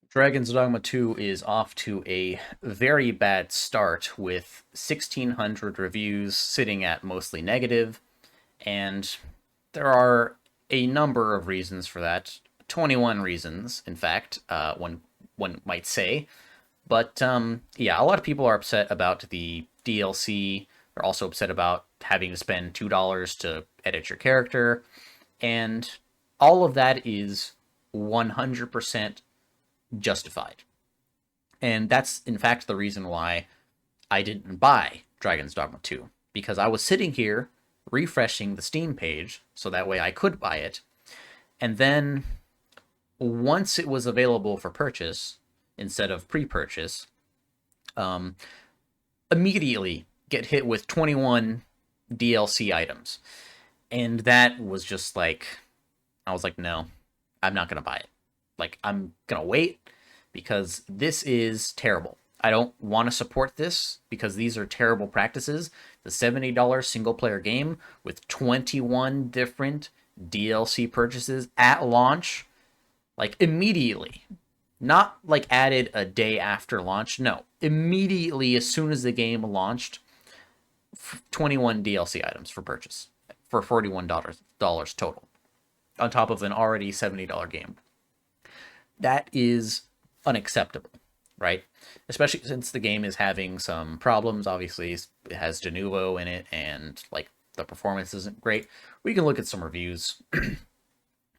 Dragon's Dogma 2 is off to a very bad start with 1,600 reviews sitting at mostly negative, and there are a number of reasons for that. 21 reasons, in fact, one might say. But yeah, a lot of people are upset about the DLC. They're also upset about having to spend $2 to edit your character, and all of that is 100% justified. And that's, in fact, the reason why I didn't buy Dragon's Dogma 2, because I was sitting here refreshing the Steam page so that way I could buy it. And then once it was available for purchase instead of pre purchase, um, immediately get hit with 21 DLC items. And that was just like, I was like, no, I'm not going to buy it. Like, I'm going to wait because this is terrible. I don't want to support this because these are terrible practices. The $70 single player game with 21 different DLC purchases at launch, like immediately, not like added a day after launch. No, immediately as soon as the game launched, 21 DLC items for purchase for $41 total on top of an already $70 game. That is unacceptable, right? Especially since the game is having some problems. Obviously, it has de novo in it, and like the performance isn't great. We can look at some reviews. $2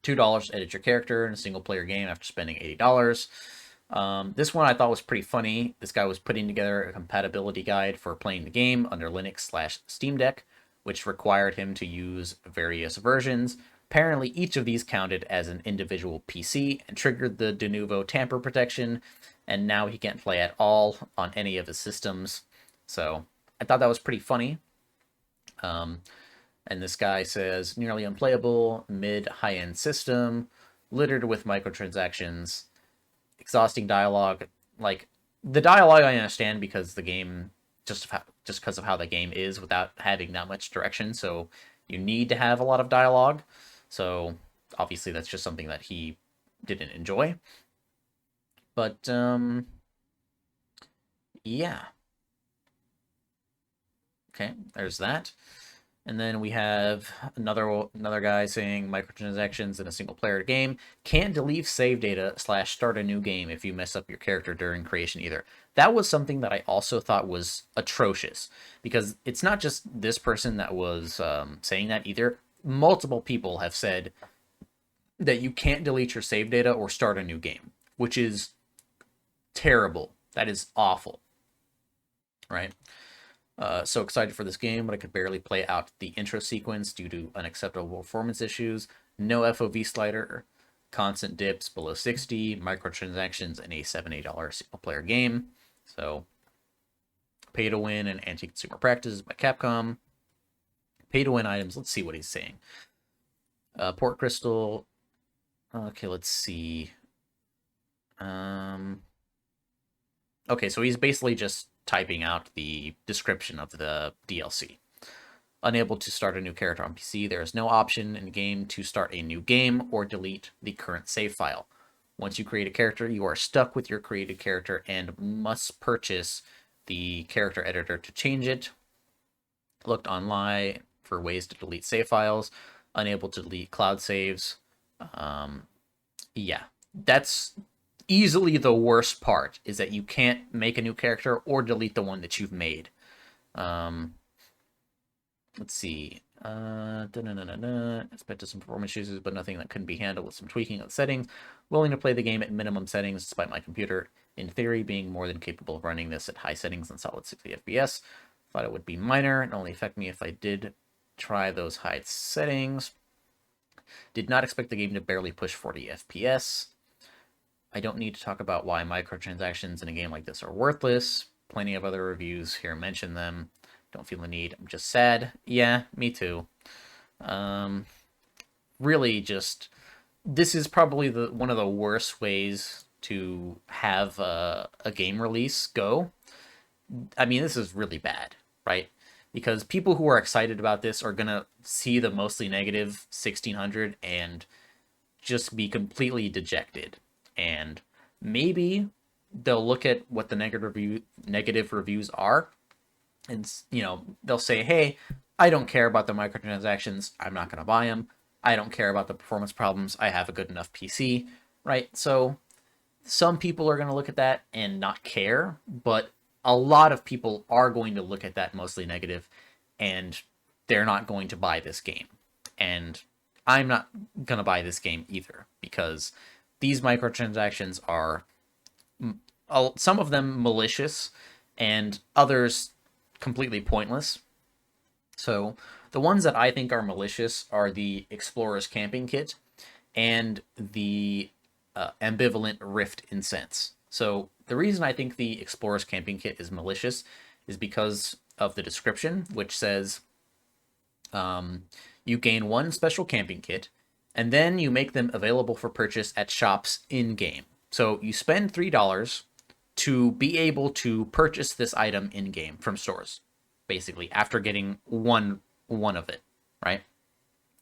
to edit your character in a single player game after spending $80. This one I thought was pretty funny. This guy was putting together a compatibility guide for playing the game under Linux/Steam Deck, which required him to use various versions. Apparently, each of these counted as an individual PC and triggered the de novo tamper protection, and now he can't play at all on any of his systems. So I thought that was pretty funny. And this guy says nearly unplayable, mid high end system, littered with microtransactions, exhausting dialogue. Like the dialogue, I understand because the game just because of how the game is without having that much direction. So you need to have a lot of dialogue. So obviously that's just something that he didn't enjoy. But yeah. Okay, there's that. And then we have another guy saying microtransactions in a single player game can't delete save data slash start a new game if you mess up your character during creation either. That was something that I also thought was atrocious because it's not just this person that was saying that either. Multiple people have said that you can't delete your save data or start a new game, which is terrible. That is awful, right? So excited for this game, but I could barely play out the intro sequence due to unacceptable performance issues, no FOV slider, constant dips below 60, microtransactions in a $70 single player game. So, pay to win and anti consumer practices by Capcom. Pay to win items, let's see what he's saying. Port Crystal. Okay, let's see. Okay, so he's basically just typing out the description of the DLC. Unable to start a new character on PC, there is no option in the game to start a new game or delete the current save file. Once you create a character, you are stuck with your created character and must purchase the character editor to change it. Looked online for ways to delete save files. Unable to delete cloud saves. Yeah, that's easily the worst part is that you can't make a new character or delete the one that you've made. Let's see. Expected some performance issues, but nothing that couldn't be handled with some tweaking of the settings. Willing to play the game at minimum settings, despite my computer, in theory, being more than capable of running this at high settings and solid 60 FPS. Thought it would be minor and only affect me if I did try those high settings. Did not expect the game to barely push 40 FPS. I don't need to talk about why microtransactions in a game like this are worthless. Plenty of other reviews here mention them. Don't feel the need. I'm just sad. Yeah, me too. Really just... This is probably one of the worst ways to have a game release go. I mean, this is really bad, right? Because people who are excited about this are going to see the mostly negative 1,600 and just be completely dejected and maybe they'll look at what the negative reviews are, and they'll say, hey, I don't care about the microtransactions, I'm not going to buy them. I don't care about the performance problems, I have a good enough PC, right? So some people are going to look at that and not care, but a lot of people are going to look at that mostly negative, and they're not going to buy this game. And I'm not going to buy this game either, because these microtransactions are, some of them malicious and others completely pointless. So the ones that I think are malicious are the Explorer's Camping Kit and the Ambivalent Rift Incense. So the reason I think the Explorer's Camping Kit is malicious is because of the description, which says you gain one special camping kit, and then you make them available for purchase at shops in-game. So you spend $3 to be able to purchase this item in-game from stores, basically, after getting one of it, right?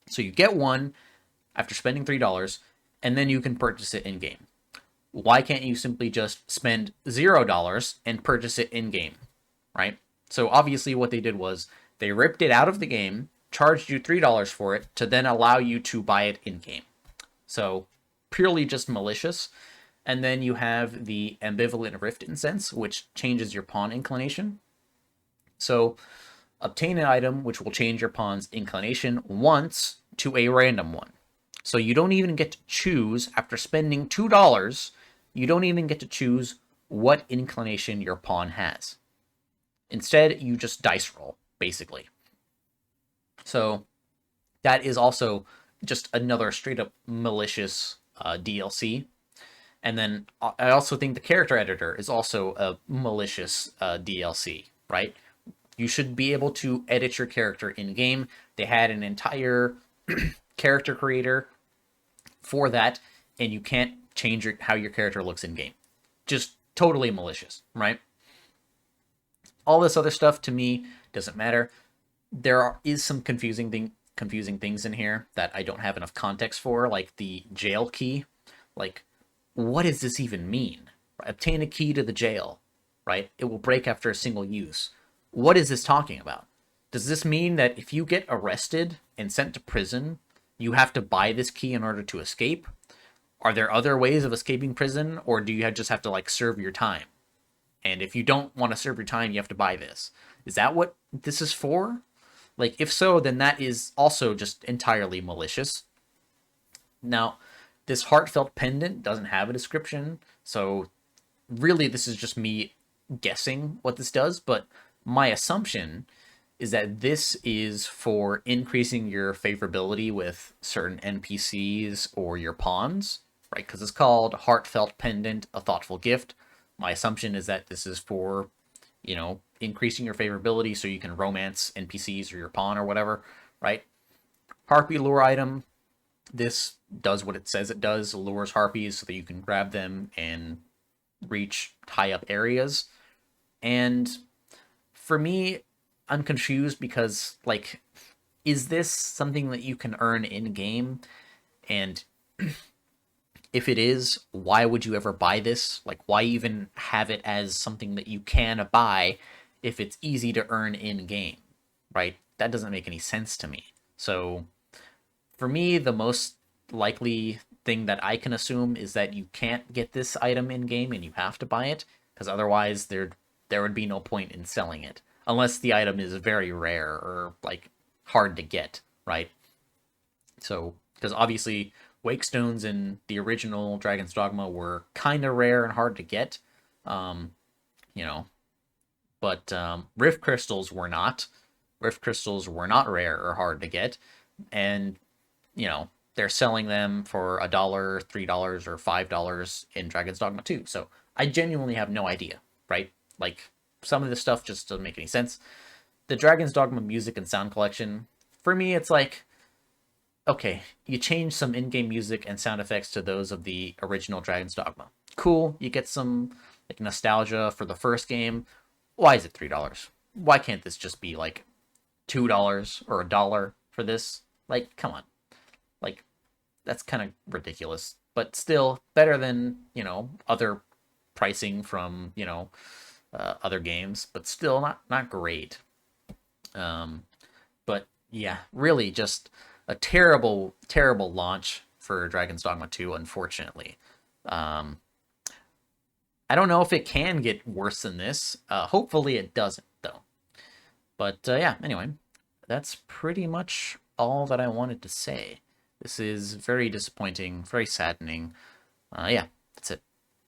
So you get one after spending $3, and then you can purchase it in-game. Why can't you simply just spend $0 and purchase it in-game, right? So obviously what they did was they ripped it out of the game, charged you $3 for it, to then allow you to buy it in-game. So purely just malicious. And then you have the Ambivalent Rift Incense, which changes your pawn inclination. So obtain an item which will change your pawn's inclination once to a random one. So you don't even get to choose, after spending $2, you don't even get to choose what inclination your pawn has. Instead, you just dice roll, basically. So that is also just another straight up malicious DLC. And then I also think the character editor is also a malicious DLC, right? You should be able to edit your character in-game. They had an entire character creator for that, and you can't change how your character looks in-game. Just totally malicious, right? All this other stuff, to me, doesn't matter. There is some confusing things in here that I don't have enough context for, like the jail key. Like, what does this even mean? Obtain a key to the jail, right? It will break after a single use. What is this talking about? Does this mean that if you get arrested and sent to prison, you have to buy this key in order to escape? Are there other ways of escaping prison, or do you just have to, like, serve your time? And if you don't want to serve your time, you have to buy this. Is that what this is for? Like, if so, then that is also just entirely malicious. Now, this heartfelt pendant doesn't have a description, so really this is just me guessing what this does, but my assumption is that this is for increasing your favorability with certain NPCs or your pawns, right? Because it's called Heartfelt Pendant, a Thoughtful Gift. My assumption is that this is for, increasing your favorability so you can romance NPCs or your pawn or whatever, right? Harpy lure item. This does what it says it does, lures harpies so that you can grab them and reach high up areas. And for me, I'm confused because, like, is this something that you can earn in-game? And if it is, why would you ever buy this? Like, why even have it as something that you can buy if it's easy to earn in-game, right? That doesn't make any sense to me. So for me, the most likely thing that I can assume is that you can't get this item in-game and you have to buy it, because otherwise there would be no point in selling it, unless the item is very rare or, like, hard to get, right? So, because obviously Wakestones in the original Dragon's Dogma were kind of rare and hard to get, you know, but Rift Crystals were not. Rift Crystals were not rare or hard to get, and, they're selling them for $1, $3, or $5 in Dragon's Dogma 2. So I genuinely have no idea, right? Like, some of this stuff just doesn't make any sense. The Dragon's Dogma music and sound collection, for me, it's like, okay, you change some in-game music and sound effects to those of the original Dragon's Dogma. Cool, you get some, like, nostalgia for the first game. Why is it $3? Why can't this just be, like, $2 or $1 for this? Like, come on. Like, that's kind of ridiculous. but still better than, other pricing from, other games, but still not great. But yeah, really just a terrible, terrible launch for Dragon's Dogma 2, unfortunately. Um, I don't know if it can get worse than this. Hopefully it doesn't, though. But yeah, anyway, that's pretty much all that I wanted to say. This is very disappointing, very saddening. Yeah, that's it.